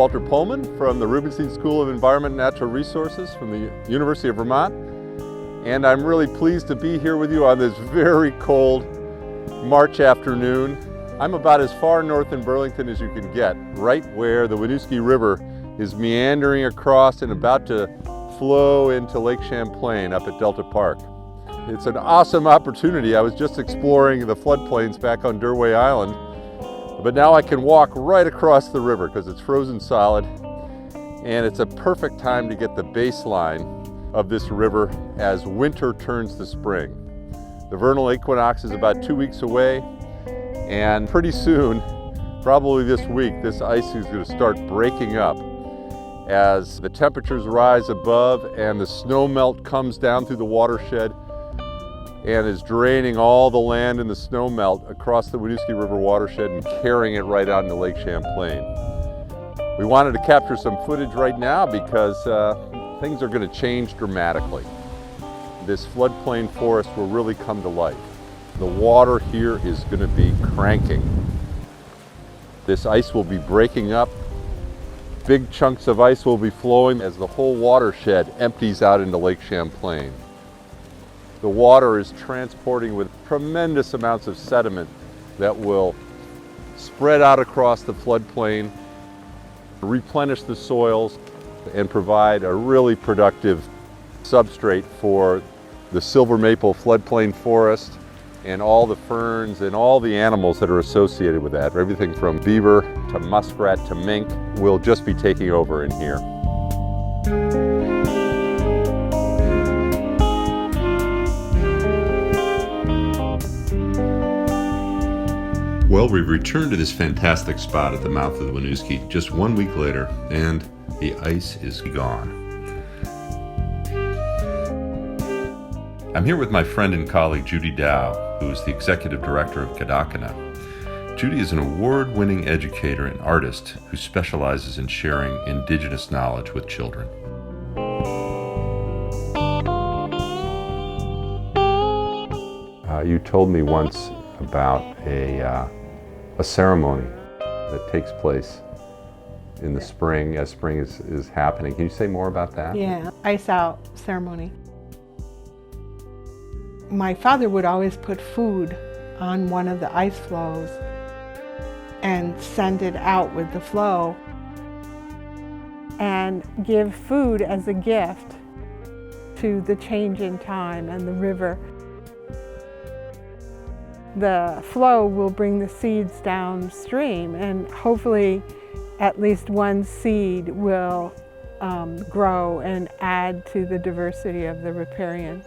Walter Poleman from the Rubenstein School of Environment and Natural Resources from the University of Vermont. And I'm really pleased to be here with you on this very cold March afternoon. I'm about as far north in Burlington as you can get, right where the Winooski River is meandering across and about to flow into Lake Champlain up at Delta Park. It's an awesome opportunity. I was just exploring the floodplains back on Derway Island, but now I can walk right across the river because it's frozen solid, and it's a perfect time to get the baseline of this river as winter turns to spring. The vernal equinox is about 2 weeks away, and pretty soon, probably this week, this ice is going to start breaking up as the temperatures rise above and the snow melt comes down through the watershed and is draining all the land in the snow melt across the Winooski River watershed and carrying it right out into Lake Champlain. We wanted to capture some footage right now because things are going to change dramatically. This floodplain forest will really come to life. The water here is going to be cranking. This ice will be breaking up. Big chunks of ice will be flowing as the whole watershed empties out into Lake Champlain. The water is transporting with tremendous amounts of sediment that will spread out across the floodplain, replenish the soils, and provide a really productive substrate for the silver maple floodplain forest and all the ferns and all the animals that are associated with that. Everything from beaver to muskrat to mink will just be taking over in here. Well, we've returned to this fantastic spot at the mouth of the Winooski just 1 week later, and the ice is gone. I'm here with my friend and colleague Judy Dow, who is the Executive Director of Gadakina. Judy is an award-winning educator and artist who specializes in sharing Indigenous knowledge with children. You told me once about a ceremony that takes place in the spring as spring is happening. Can you say more about that? Yeah, ice out ceremony. My father would always put food on one of the ice floes and send it out with the flow and give food as a gift to the change in time and the river. The flow will bring the seeds downstream, and hopefully at least one seed will grow and add to the diversity of the riparian.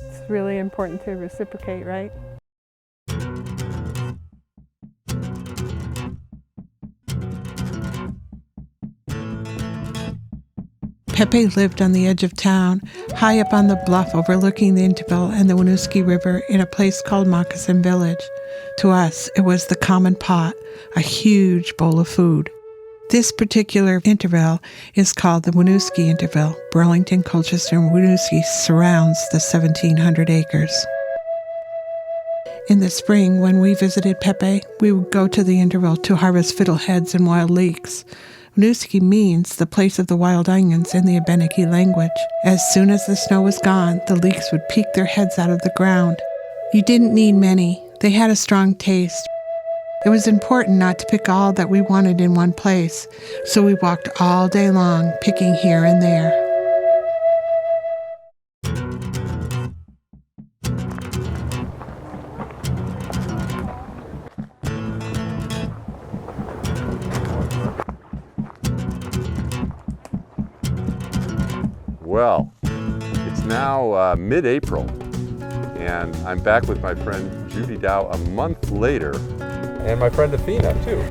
It's really important to reciprocate, right? Pepe lived on the edge of town, high up on the bluff overlooking the Intervale and the Winooski River in a place called Moccasin Village. To us, it was the common pot, a huge bowl of food. This particular intervale is called the Winooski Intervale. Burlington, Colchester, and Winooski surrounds the 1,700 acres. In the spring, when we visited Pepe, we would go to the intervale to harvest fiddleheads and wild leeks. Winooski means the place of the wild onions in the Abenaki language. As soon as the snow was gone, the leeks would peek their heads out of the ground. You didn't need many. They had a strong taste. It was important not to pick all that we wanted in one place, so we walked all day long, picking here and there. Well, it's now mid-April, and I'm back with my friend Judy Dow a month later, and my friend Athena too.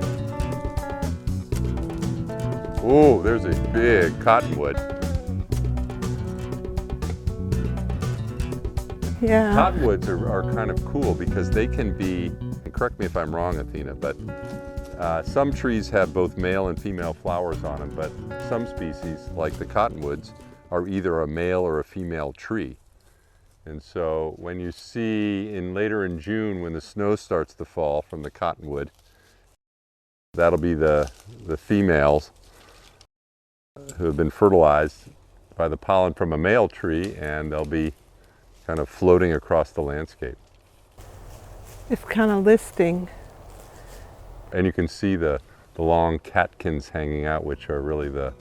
Ooh, there's a big cottonwood. Yeah. Cottonwoods are kind of cool because they can be, correct me if I'm wrong, Athena, but some trees have both male and female flowers on them, but some species, like the cottonwoods, are either a male or a female tree. And so when you see later in June when the snow starts to fall from the cottonwood, That'll be the females who have been fertilized by the pollen from a male tree, and they'll be kind of floating across the landscape. It's kind of listing. And you can see the long catkins hanging out, which are really the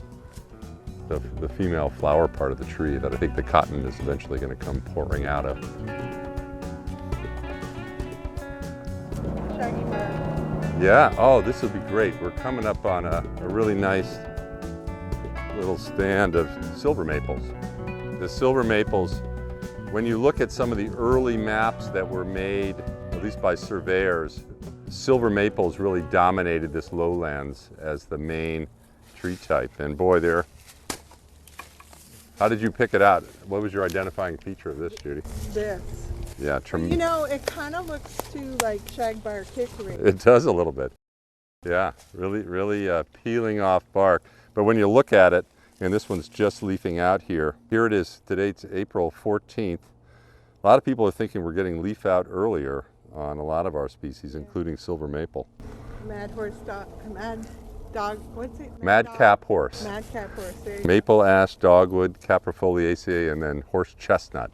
female flower part of the tree that I think the cotton is eventually going to come pouring out of. Shaggy bird. Yeah, oh, this will be great. We're coming up on a really nice little stand of silver maples. The silver maples, when you look at some of the early maps that were made, at least by surveyors, silver maples really dominated this lowlands as the main tree type. And boy, how did you pick it out? What was your identifying feature of this, Judy? This. Yeah, You know, it kind of looks too like shagbark hickory. it does a little bit. Yeah, really peeling off bark. But when you look at it, and this one's just leafing out here. Here it is, today it's April 14th. A lot of people are thinking we're getting leaf out earlier on a lot of our species, including silver maple. Madcap horse. Madcap horse, there you Maple ash, dogwood, caprifoliaceae, and then horse chestnut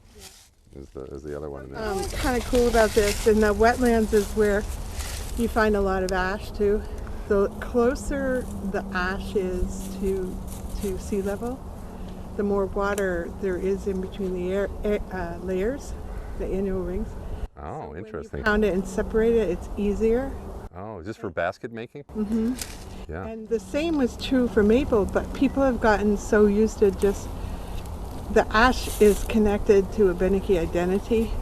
is the other one in there. Kind of cool about this, in the wetlands is where you find a lot of ash too. The closer the ash is to sea level, the more water there is in between the layers, the annual rings. Oh, interesting. When you pound it and separate it, it's easier. Oh, is this for basket making? Mm-hmm. Yeah. And the same was true for maple, but people have gotten so used to just, the ash is connected to Abenaki identity.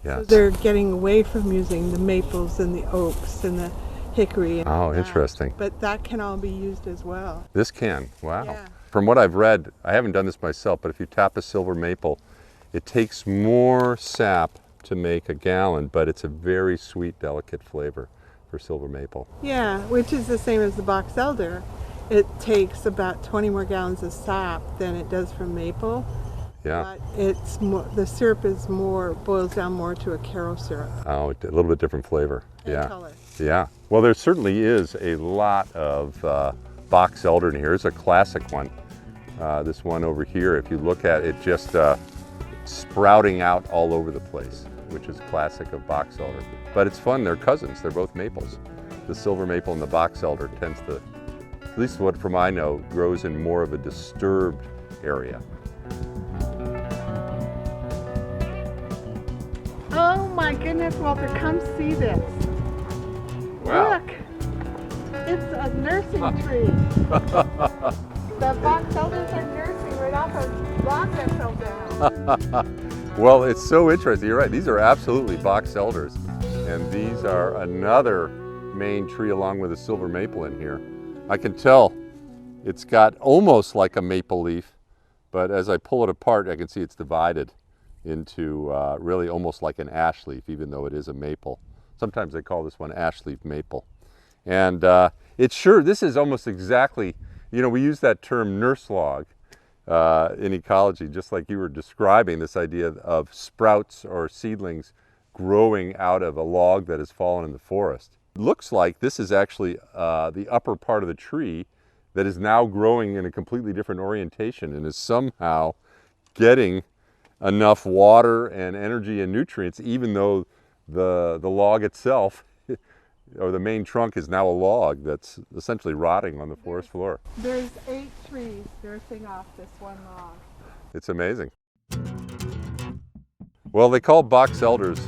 Yes. So they're getting away from using the maples and the oaks and the hickory. And Oh, that. interesting. But that can all be used as well. This can, wow. Yeah. From what I've read, I haven't done this myself, but if you tap a silver maple, it takes more sap to make a gallon, but it's a very sweet, delicate flavor for silver maple. Yeah, which is the same as the box elder. It takes about 20 more gallons of sap than it does from maple. Yeah. But it's more, the syrup is more, boils down more to a caro syrup. Oh, a little bit different flavor. And Yeah. color. Yeah. Well, there certainly is a lot of box elder in here. It's a classic one. This one over here, if you look at it, just sprouting out all over the place, which is classic of box elder. But it's fun, they're cousins, they're both maples. The silver maple and the box elder tends to, at least what from I know, grows in more of a disturbed area. Oh my goodness, Walter, come see this. Wow. Look, it's a nursing tree. The box elders are nursing right off a rock that fell down. Well, it's so interesting. You're right. These are absolutely box elders. And these are another main tree along with a silver maple in here. I can tell it's got almost like a maple leaf, but as I pull it apart, I can see it's divided into really almost like an ash leaf, even though it is a maple. Sometimes they call this one ash leaf maple. And this is almost exactly, we use that term nurse log in ecology, just like you were describing, this idea of sprouts or seedlings growing out of a log that has fallen in the forest. It looks like this is actually the upper part of the tree that is now growing in a completely different orientation and is somehow getting enough water and energy and nutrients, even though the log itself or the main trunk is now a log that's essentially rotting on the forest floor. There's 8 trees nursing off this one log. It's amazing. Well, they call box elders,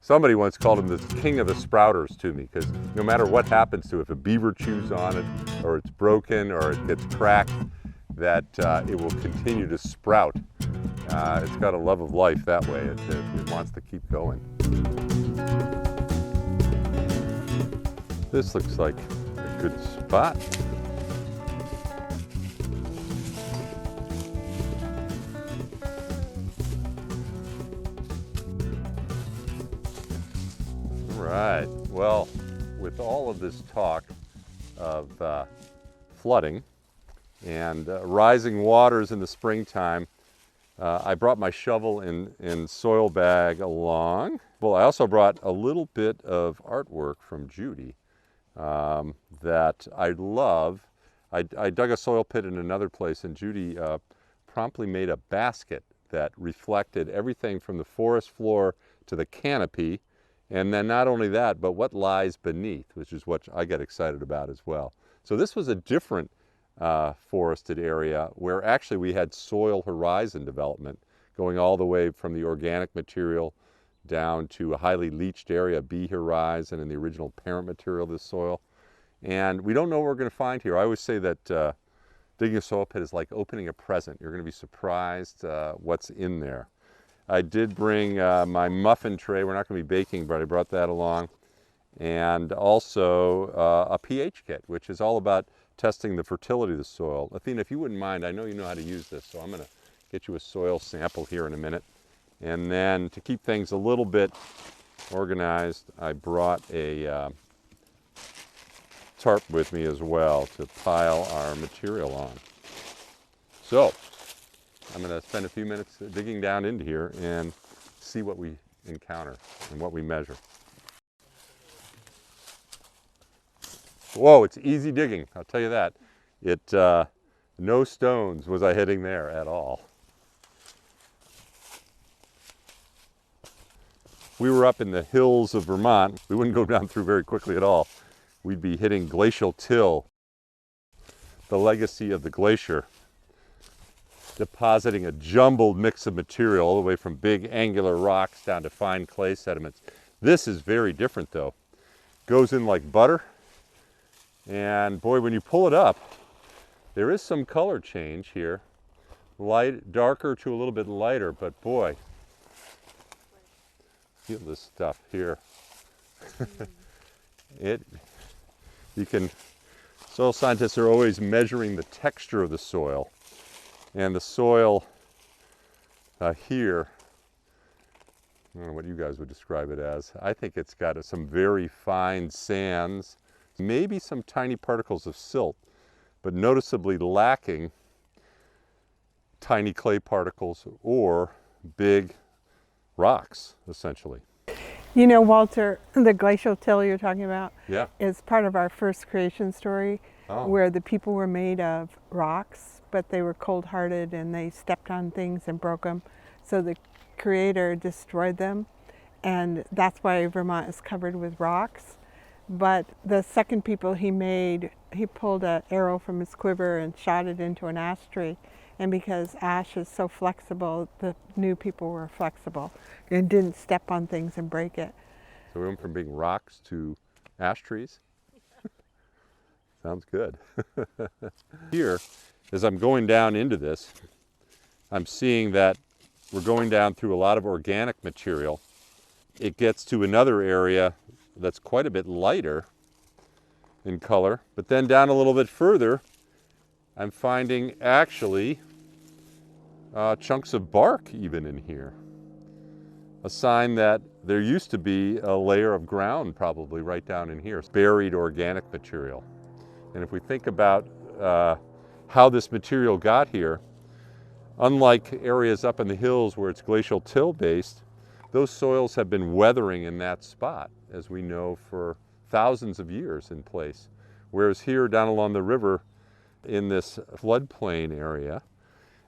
somebody once called them the king of the sprouters to me, because no matter what happens to it, if a beaver chews on it, or it's broken, or it gets cracked, that it will continue to sprout. It's got a love of life that way. It wants to keep going. This looks like a good spot. All right, well, with all of this talk of flooding and rising waters in the springtime, I brought my shovel and soil bag along. Well, I also brought a little bit of artwork from Judy. that I love. I dug a soil pit in another place, and Judy promptly made a basket that reflected everything from the forest floor to the canopy, and then not only that, but what lies beneath, which is what I get excited about as well. So this was a different forested area where actually we had soil horizon development going all the way from the organic material down to a highly leached area, B horizon, and the original parent material of this soil. And we don't know what we're going to find here. I always say that digging a soil pit is like opening a present. You're going to be surprised what's in there. I did bring my muffin tray. We're not going to be baking, but I brought that along. And also a pH kit, which is all about testing the fertility of the soil. Athena, if you wouldn't mind, I know you know how to use this, so I'm going to get you a soil sample here in a minute. And then to keep things a little bit organized, I brought a tarp with me as well to pile our material on. So I'm going to spend a few minutes digging down into here and see what we encounter and what we measure. Whoa, it's easy digging, I'll tell you that. No stones was I hitting there at all. We were up in the hills of Vermont. We wouldn't go down through very quickly at all. We'd be hitting glacial till, the legacy of the glacier, depositing a jumbled mix of material all the way from big angular rocks down to fine clay sediments. This is very different though. Goes in like butter, and boy, when you pull it up, there is some color change here. Light, darker to a little bit lighter, but boy, feel this stuff here. Soil scientists are always measuring the texture of the soil. And the soil here, I don't know what you guys would describe it as. I think it's got some very fine sands, maybe some tiny particles of silt, but noticeably lacking tiny clay particles or big rocks, essentially. You know, Walter, the glacial till you're talking about is part of our first creation story, where the people were made of rocks, but they were cold-hearted and they stepped on things and broke them. So the Creator destroyed them, and that's why Vermont is covered with rocks. But the second people he made, he pulled an arrow from his quiver and shot it into an ash tree. And because ash is so flexible, the new people were flexible and didn't step on things and break it. So we went from being rocks to ash trees? Sounds good. Here, as I'm going down into this, I'm seeing that we're going down through a lot of organic material. It gets to another area that's quite a bit lighter in color, but then down a little bit further, I'm finding actually chunks of bark even in here. A sign that there used to be a layer of ground probably right down in here, buried organic material. And if we think about how this material got here, unlike areas up in the hills where it's glacial till based, those soils have been weathering in that spot, as we know, for thousands of years in place. Whereas here down along the river in this floodplain area,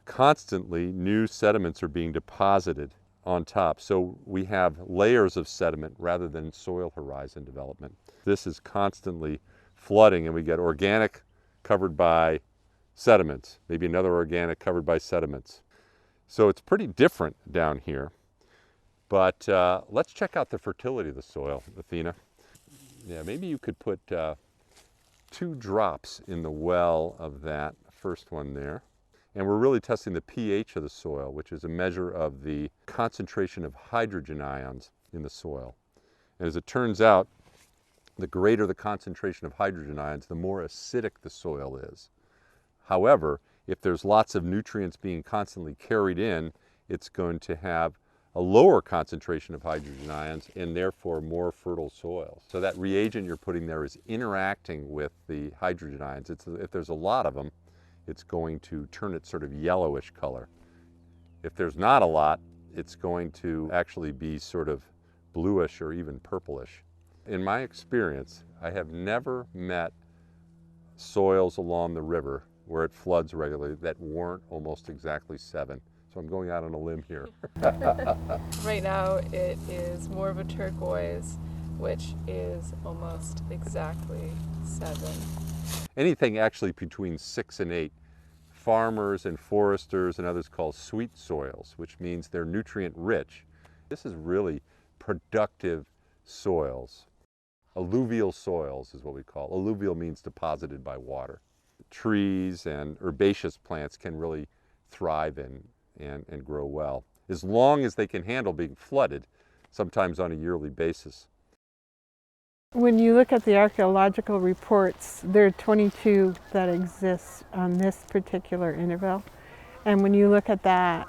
constantly new sediments are being deposited on top. So we have layers of sediment rather than soil horizon development. This is constantly flooding, and we get organic covered by sediments, maybe another organic covered by sediments. So it's pretty different down here. But let's check out the fertility of the soil, Athena. Yeah, maybe you could put 2 drops in the well of that first one there. And we're really testing the pH of the soil, which is a measure of the concentration of hydrogen ions in the soil. And as it turns out, the greater the concentration of hydrogen ions, the more acidic the soil is. However, if there's lots of nutrients being constantly carried in, it's going to have a lower concentration of hydrogen ions and therefore more fertile soil. So that reagent you're putting there is interacting with the hydrogen ions. If there's a lot of them, it's going to turn it sort of yellowish color. If there's not a lot, it's going to actually be sort of bluish or even purplish. In my experience, I have never met soils along the river where it floods regularly that weren't almost exactly 7. So I'm going out on a limb here. Right now it is more of a turquoise, which is almost exactly 7. Anything actually between 6 and 8, farmers and foresters and others call sweet soils, which means they're nutrient rich. This is really productive soils. Alluvial soils is what we call. Alluvial means deposited by water. Trees and herbaceous plants can really thrive in and grow well, as long as they can handle being flooded, sometimes on a yearly basis. When you look at the archaeological reports, there are 22 that exist on this particular interval. And when you look at that,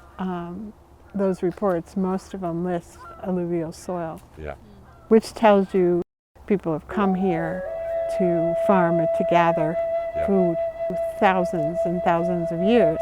those reports, most of them list alluvial soil, Yeah. which tells you people have come here to farm or to gather Yeah. food for thousands and thousands of years.